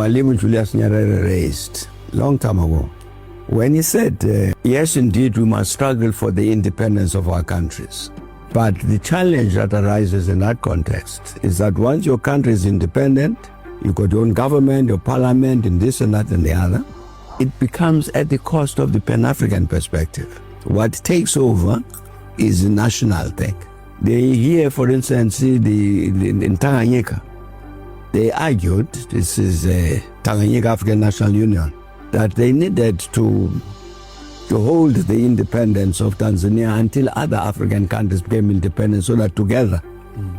Mwalimu Julius Nyerere raised long time ago, when he said, yes, indeed, we must struggle for the independence of our countries. But the challenge that arises in that context is that once your country is independent, you've got your own government, your parliament, and this and that and the other, it becomes at the cost of the Pan-African perspective. What takes over is the national thing. They here, for instance, in Tanganyika, they argued, this is a Tanganyika African National Union, that they needed to hold the independence of Tanzania until other African countries became independent, so that together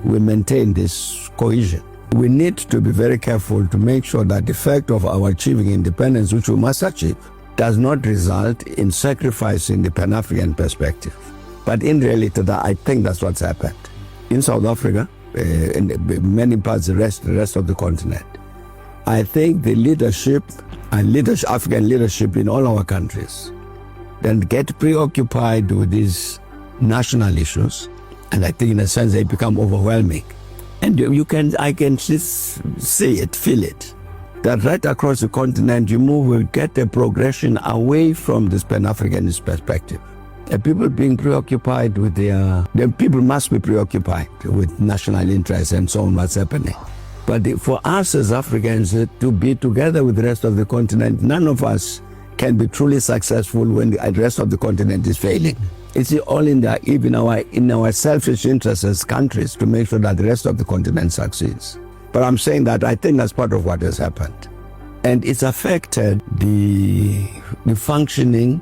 we maintain this cohesion. We need to be very careful to make sure that the fact of our achieving independence, which we must achieve, does not result in sacrificing the Pan-African perspective. But in reality, I think that's what's happened. In South Africa, in many parts, the rest of the continent, I think the leadership and African leadership in all our countries then get preoccupied with these national issues, and I think in a sense they become overwhelming. And I can just see it, feel it, that right across the continent we get a progression away from this Pan-Africanist perspective. People being preoccupied with the people must be preoccupied with national interests and so on, what's happening. But for us as Africans to be together with the rest of the continent, none of us can be truly successful when the rest of the continent is failing. It's all in our selfish interests as countries to make sure that the rest of the continent succeeds. But I'm saying that I think that's part of what has happened. And it's affected the functioning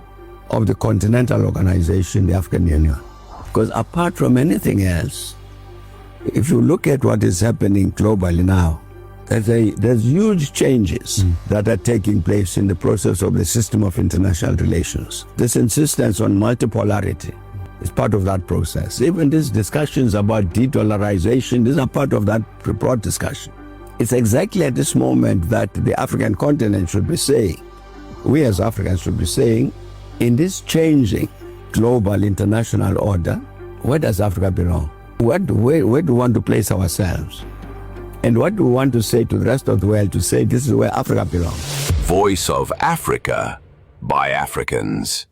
of the continental organization, the African Union. Because apart from anything else, if you look at what is happening globally now, there's huge changes that are taking place in the process of the system of international relations. This insistence on multipolarity is part of that process. Even these discussions about de-dollarization, these are part of that broad discussion. It's exactly at this moment that the African continent should be saying, we as Africans should be saying, in this changing global international order, where does Africa belong? Where do we want to place ourselves? And what do we want to say to the rest of the world to say this is where Africa belongs? Voice of Africa by Africans.